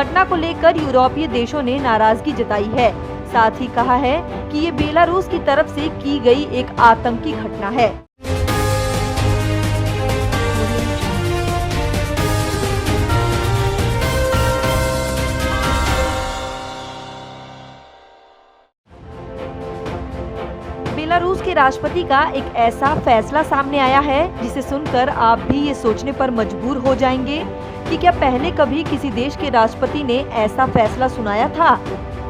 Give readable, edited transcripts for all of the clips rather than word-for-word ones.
घटना को लेकर यूरोपीय देशों ने नाराजगी जताई है। साथ ही कहा है कि ये बेलारूस की तरफ से की गई एक आतंकी घटना है। बेलारूस के राष्ट्रपति का एक ऐसा फैसला सामने आया है जिसे सुनकर आप भी ये सोचने पर मजबूर हो जाएंगे कि क्या पहले कभी किसी देश के राष्ट्रपति ने ऐसा फैसला सुनाया था।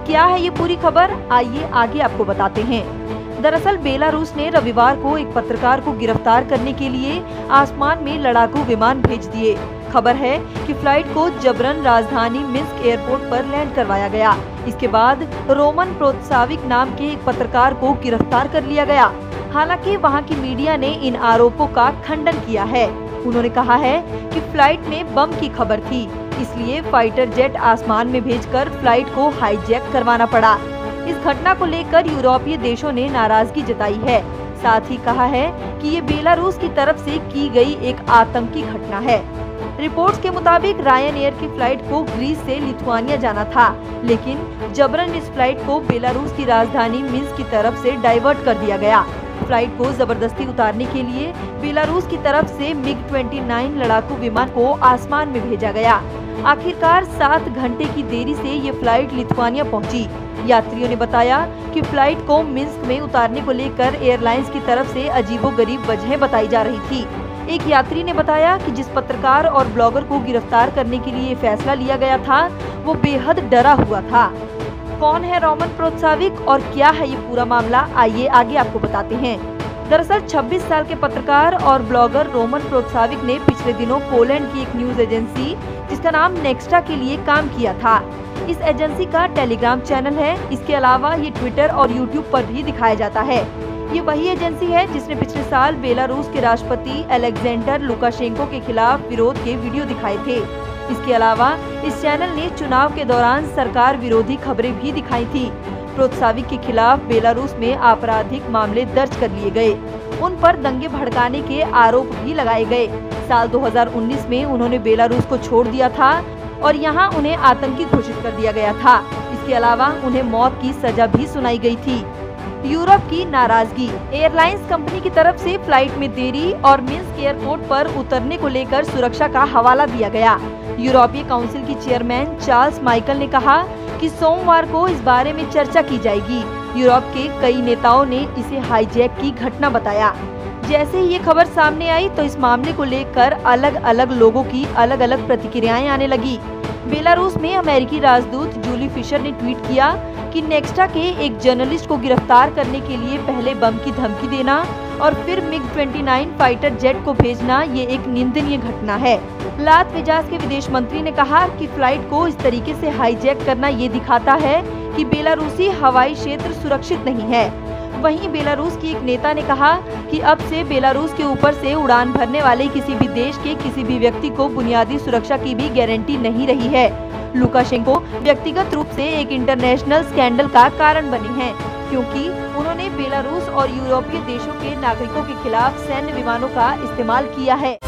क्या है ये पूरी खबर, आइए आगे आपको बताते हैं। दरअसल बेलारूस ने रविवार को एक पत्रकार को गिरफ्तार करने के लिए आसमान में लड़ाकू विमान भेज दिए। खबर है कि फ्लाइट को जबरन राजधानी मिन्स्क एयरपोर्ट पर लैंड करवाया गया। इसके बाद रोमन प्रोत्साविक नाम के एक पत्रकार को गिरफ्तार कर लिया गया। हालांकि वहां की मीडिया ने इन आरोपों का खंडन किया है। उन्होंने कहा है कि फ्लाइट में बम की खबर थी, इसलिए फाइटर जेट आसमान में भेजकर फ्लाइट को हाईजैक करवाना पड़ा। इस घटना को लेकर यूरोपीय देशों ने नाराजगी जताई है। साथ ही कहा है कि ये बेलारूस की तरफ से की गई एक आतंकी घटना है। रिपोर्ट्स के मुताबिक रायन एयर की फ्लाइट को ग्रीस से लिथुआनिया जाना था, लेकिन जबरन इस फ्लाइट को बेलारूस की राजधानी मिन्स्क की तरफ से डाइवर्ट कर दिया गया। फ्लाइट को जबरदस्ती उतारने के लिए बेलारूस की तरफ से MiG-29 लड़ाकू विमान को आसमान में भेजा गया। आखिरकार 7 घंटे की देरी से ये फ्लाइट लिथुआनिया पहुंची। यात्रियों ने बताया कि फ्लाइट को मिन्स्क में उतारने को लेकर एयरलाइंस की तरफ से अजीबोगरीब वजहें बताई जा रही थी। एक यात्री ने बताया कि जिस पत्रकार और ब्लॉगर को गिरफ्तार करने के लिए फैसला लिया गया था, वो बेहद डरा हुआ था। कौन है रोमन प्रोत्साविक और क्या है ये पूरा मामला, आइए आगे आपको बताते हैं। दरअसल 26 साल के पत्रकार और ब्लॉगर रोमन प्रोत्साविक ने पिछले दिनों पोलैंड की एक न्यूज एजेंसी जिसका नाम नेक्स्टा के लिए काम किया था। इस एजेंसी का टेलीग्राम चैनल है। इसके अलावा ये ट्विटर और यूट्यूब पर भी दिखाया जाता है। ये वही एजेंसी है जिसने पिछले साल बेलारूस के राष्ट्रपति अलेक्जेंडर लुकाशेंको के खिलाफ विरोध के वीडियो दिखाए थे। इसके अलावा इस चैनल ने चुनाव के दौरान सरकार विरोधी खबरें भी दिखाई थी। प्रोत्साविक के खिलाफ बेलारूस में आपराधिक मामले दर्ज कर लिए गए। उन पर दंगे भड़काने के आरोप भी लगाए गए। साल 2019 में उन्होंने बेलारूस को छोड़ दिया था और यहाँ उन्हें आतंकी घोषित कर दिया गया था। इसके अलावा उन्हें मौत की सजा भी सुनाई गई थी। यूरोप की नाराजगी, एयरलाइंस कंपनी की तरफ से फ्लाइट में देरी और मिन्स्क एयरपोर्ट पर उतरने को लेकर सुरक्षा का हवाला दिया गया। यूरोपीय काउंसिल की चेयरमैन चार्ल्स माइकल ने कहा कि सोमवार को इस बारे में चर्चा की जाएगी। यूरोप के कई नेताओं ने इसे हाईजैक की घटना बताया। जैसे ही ये खबर सामने आई तो इस मामले को लेकर अलग अलग लोगों की अलग अलग प्रतिक्रियाएं आने लगी। बेलारूस में अमेरिकी राजदूत जूली फिशर ने ट्वीट किया कि नेक्स्टा के एक जर्नलिस्ट को गिरफ्तार करने के लिए पहले बम की धमकी देना और फिर MiG-29 फाइटर जेट को भेजना ये एक निंदनीय घटना है। लात्विया के विदेश मंत्री ने कहा कि फ्लाइट को इस तरीके से हाईजैक करना ये दिखाता है कि बेलारूसी हवाई क्षेत्र सुरक्षित नहीं है। वहीं बेलारूस की एक नेता ने कहा कि अब से बेलारूस के ऊपर से उड़ान भरने वाले किसी भी देश के किसी भी व्यक्ति को बुनियादी सुरक्षा की भी गारंटी नहीं रही है। लुकाशेंको व्यक्तिगत रूप से एक इंटरनेशनल स्कैंडल का कारण बने हैं, क्योंकि उन्होंने बेलारूस और यूरोपीय देशों के नागरिकों के खिलाफ सैन्य विमानों का इस्तेमाल किया है।